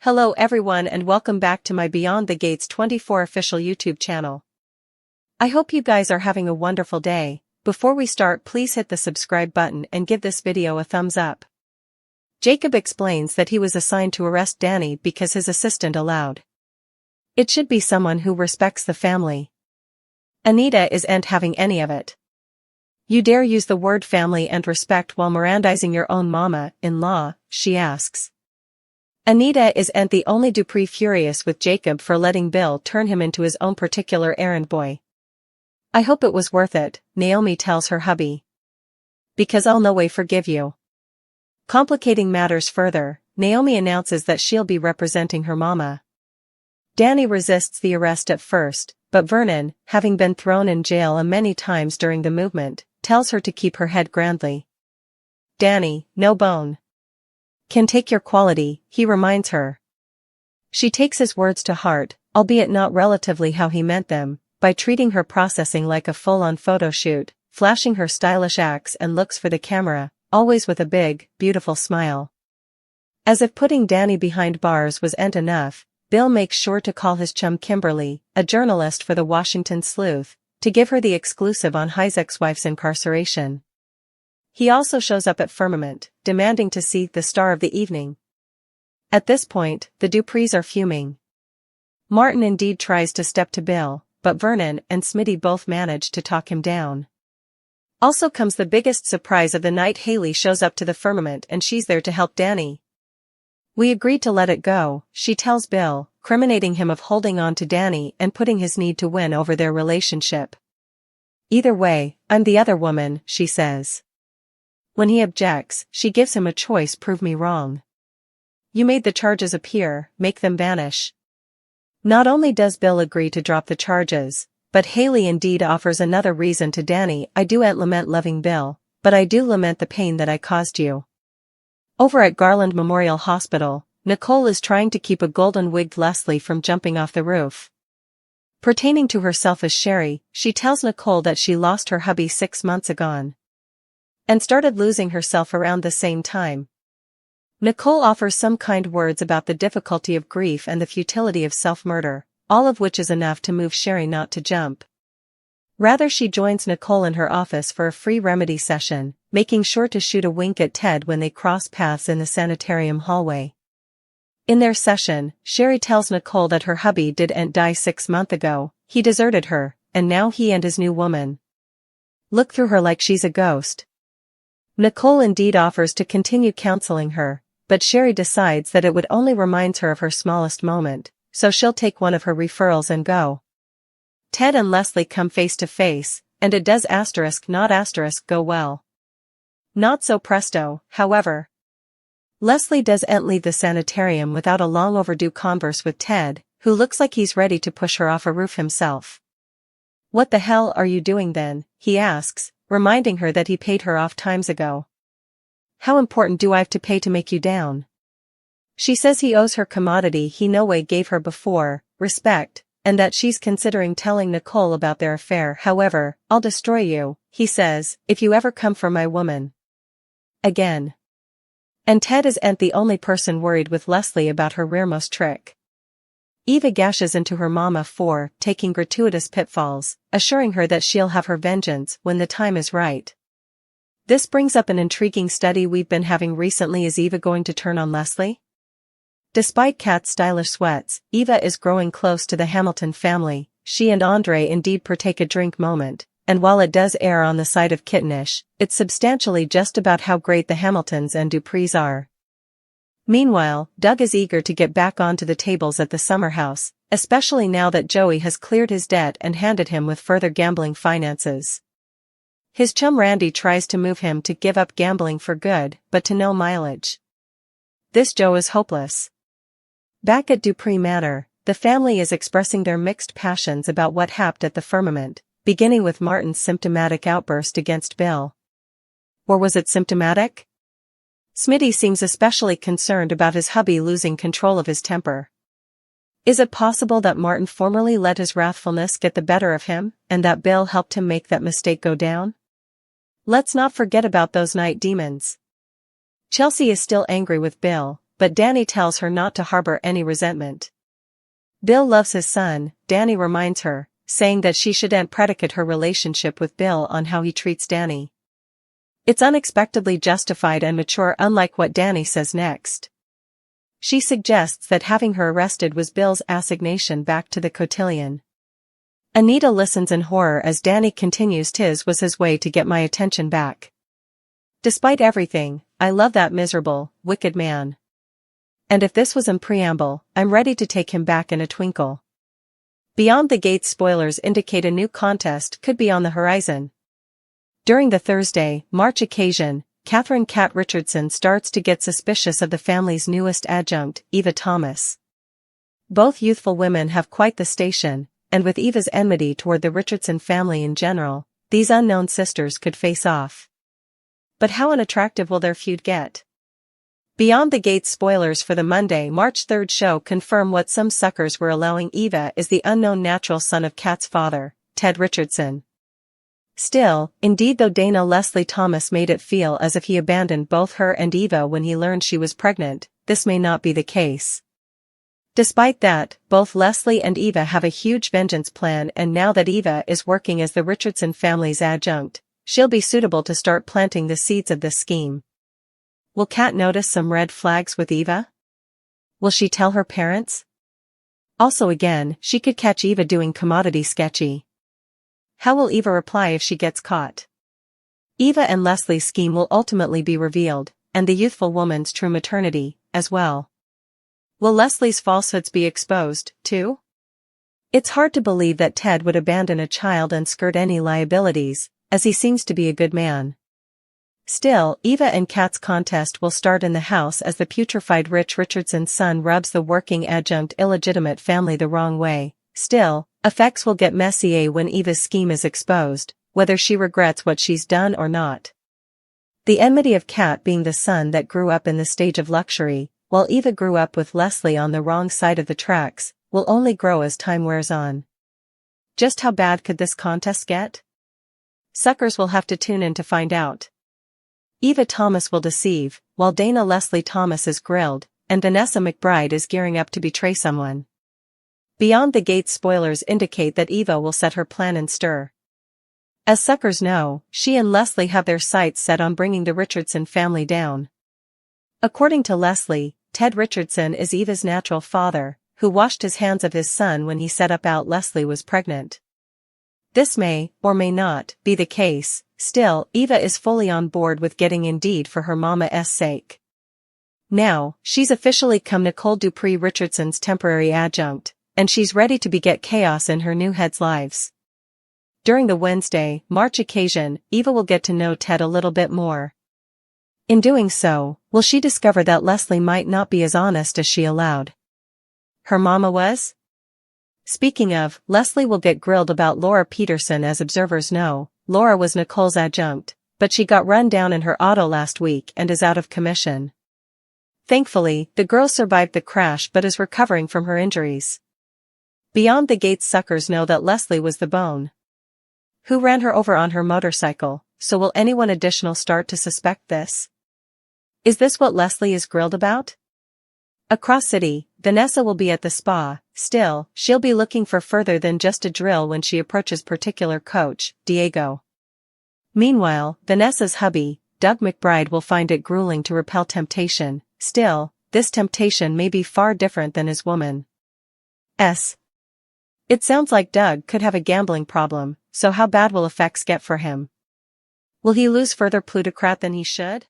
Hello everyone and welcome back to my Beyond the Gates 24 official YouTube channel. I hope you guys are having a wonderful day. Before we start, please hit the subscribe button and give this video a thumbs up. Jacob explains that he was assigned to arrest Danny because his assistant allowed. It should be someone who respects the family. Anita isn't having any of it. You dare use the word family and respect while Mirandizing your own mama-in-law, she asks. Anita isn't the only Dupree furious with Jacob for letting Bill turn him into his own particular errand boy. I hope it was worth it, Naomi tells her hubby. Because I'll no way forgive you. Complicating matters further, Naomi announces that she'll be representing her mama. Danny resists the arrest at first, but Vernon, having been thrown in jail many times during the movement, tells her to keep her head grandly. Danny, no bone. Can take your quality, he reminds her. She takes his words to heart, albeit not relatively how he meant them, by treating her processing like a full-on photo shoot, flashing her stylish acts and looks for the camera, always with a big, beautiful smile. As if putting Danny behind bars wasn't enough, Bill makes sure to call his chum Kimberly, a journalist for the Washington Sleuth, to give her the exclusive on his ex-wife's incarceration. He also shows up at Firmament, demanding to see the star of the evening. At this point, the Duprees are fuming. Martin indeed tries to step to Bill, but Vernon and Smitty both manage to talk him down. Also comes the biggest surprise of the night. Hayley shows up to the Firmament and she's there to help Danny. We agreed to let it go, she tells Bill, criminating him of holding on to Danny and putting his need to win over their relationship. Either way, I'm the other woman, she says. When he objects, she gives him a choice: prove me wrong. You made the charges appear, make them vanish. Not only does Bill agree to drop the charges, but Hayley indeed offers another reason to Danny. I do lament loving Bill, but I do lament the pain that I caused you. Over at Garland Memorial Hospital, Nicole is trying to keep a golden-wigged Leslie from jumping off the roof. Pertaining to herself as Sherry, she tells Nicole that she lost her hubby 6 months ago and started losing herself around the same time. Nicole offers some kind words about the difficulty of grief and the futility of self-murder, all of which is enough to move Sherry not to jump. Rather, she joins Nicole in her office for a free remedy session, making sure to shoot a wink at Ted when they cross paths in the sanitarium hallway. In their session, Sherry tells Nicole that her hubby didn't die 6 months ago, he deserted her, and now he and his new woman look through her like she's a ghost. Nicole indeed offers to continue counseling her, but Sherry decides that it would only remind her of her smallest moment, so she'll take one of her referrals and go. Ted and Leslie come face to face, and it does *not* go well. Not so presto, however. Leslie doesn't leave the sanitarium without a long overdue converse with Ted, who looks like he's ready to push her off a roof himself. What the hell are you doing then, he asks, reminding her that he paid her off times ago. How important do I have to pay to make you down? She says he owes her commodity he no way gave her before, respect, and that she's considering telling Nicole about their affair. However, I'll destroy you, he says, if you ever come for my woman again. And Ted isn't the only person worried with Leslie about her rearmost trick. Eva gashes into her mama for taking gratuitous pitfalls, assuring her that she'll have her vengeance when the time is right. This brings up an intriguing study we've been having recently. Is Eva going to turn on Leslie? Despite Kat's stylish sweats, Eva is growing close to the Hamilton family. She and Andre indeed partake a drink moment, and while it does err on the side of kittenish, it's substantially just about how great the Hamiltons and Duprees are. Meanwhile, Doug is eager to get back onto the tables at the summer house, especially now that Joey has cleared his debt and handed him with further gambling finances. His chum Randy tries to move him to give up gambling for good, but to no mileage. This Joe is hopeless. Back at Dupree Manor, the family is expressing their mixed passions about what happened at the Firmament, beginning with Martin's symptomatic outburst against Bill. Or was it symptomatic? Smitty seems especially concerned about his hubby losing control of his temper. Is it possible that Martin formerly let his wrathfulness get the better of him, and that Bill helped him make that mistake go down? Let's not forget about those night demons. Chelsea is still angry with Bill, but Danny tells her not to harbor any resentment. Bill loves his son, Danny reminds her, saying that she shouldn't predicate her relationship with Bill on how he treats Danny. It's unexpectedly justified and mature, unlike what Danny says next. She suggests that having her arrested was Bill's assignation back to the cotillion. Anita listens in horror as Danny continues, "His was his way to get my attention back. Despite everything, I love that miserable, wicked man. And if this was in preamble, I'm ready to take him back in a twinkle." Beyond the Gates spoilers indicate a new contest could be on the horizon. During the Thursday, March occasion, Catherine "Cat" Richardson starts to get suspicious of the family's newest adjunct, Eva Thomas. Both youthful women have quite the station, and with Eva's enmity toward the Richardson family in general, these unknown sisters could face off. But how unattractive will their feud get? Beyond the Gates spoilers for the Monday, March 3rd show confirm what some suckers were allowing: Eva is the unknown natural son of Cat's father, Ted Richardson. Still, indeed, though Dana Leslie Thomas made it feel as if he abandoned both her and Eva when he learned she was pregnant, this may not be the case. Despite that, both Leslie and Eva have a huge vengeance plan, and now that Eva is working as the Richardson family's adjunct, she'll be suitable to start planting the seeds of this scheme. Will Cat notice some red flags with Eva? Will she tell her parents? Also again, she could catch Eva doing commodity sketchy. How will Eva reply if she gets caught? Eva and Leslie's scheme will ultimately be revealed, and the youthful woman's true maternity, as well. Will Leslie's falsehoods be exposed, too? It's hard to believe that Ted would abandon a child and skirt any liabilities, as he seems to be a good man. Still, Eva and Cat's contest will start in the house as the putrefied Rich Richardson's son rubs the working adjunct illegitimate family the wrong way. Still, effects will get messy when Eva's scheme is exposed, whether she regrets what she's done or not. The enmity of Cat being the son that grew up in the stage of luxury, while Eva grew up with Leslie on the wrong side of the tracks, will only grow as time wears on. Just how bad could this contest get? Suckers will have to tune in to find out. Eva Thomas will deceive, while Dana Leslie Thomas is grilled, and Vanessa McBride is gearing up to betray someone. Beyond the Gates spoilers indicate that Eva will set her plan in stir. As suckers know, she and Leslie have their sights set on bringing the Richardson family down. According to Leslie, Ted Richardson is Eva's natural father, who washed his hands of his son when he set out Leslie was pregnant. This may, or may not, be the case. Still, Eva is fully on board with getting Indeed for her mama's sake. Now, she's officially come Nicole Dupree Richardson's temporary adjunct, and she's ready to beget chaos in her new heads' lives. During the Wednesday, March occasion, Eva will get to know Ted a little bit more. In doing so, will she discover that Leslie might not be as honest as she allowed her mama was? Speaking of, Leslie will get grilled about Laura Peterson. As observers know, Laura was Nicole's adjunct, but she got run down in her auto last week and is out of commission. Thankfully, the girl survived the crash but is recovering from her injuries. Beyond the Gates suckers know that Leslie was the bone who ran her over on her motorcycle, so will anyone additional start to suspect this? Is this what Leslie is grilled about? Across city, Vanessa will be at the spa. Still, she'll be looking for further than just a drill when she approaches particular coach, Diego. Meanwhile, Vanessa's hubby, Doug McBride, will find it grueling to repel temptation. Still, this temptation may be far different than his woman's. It sounds like Doug could have a gambling problem, so how bad will effects get for him? Will he lose further plutocrat than he should?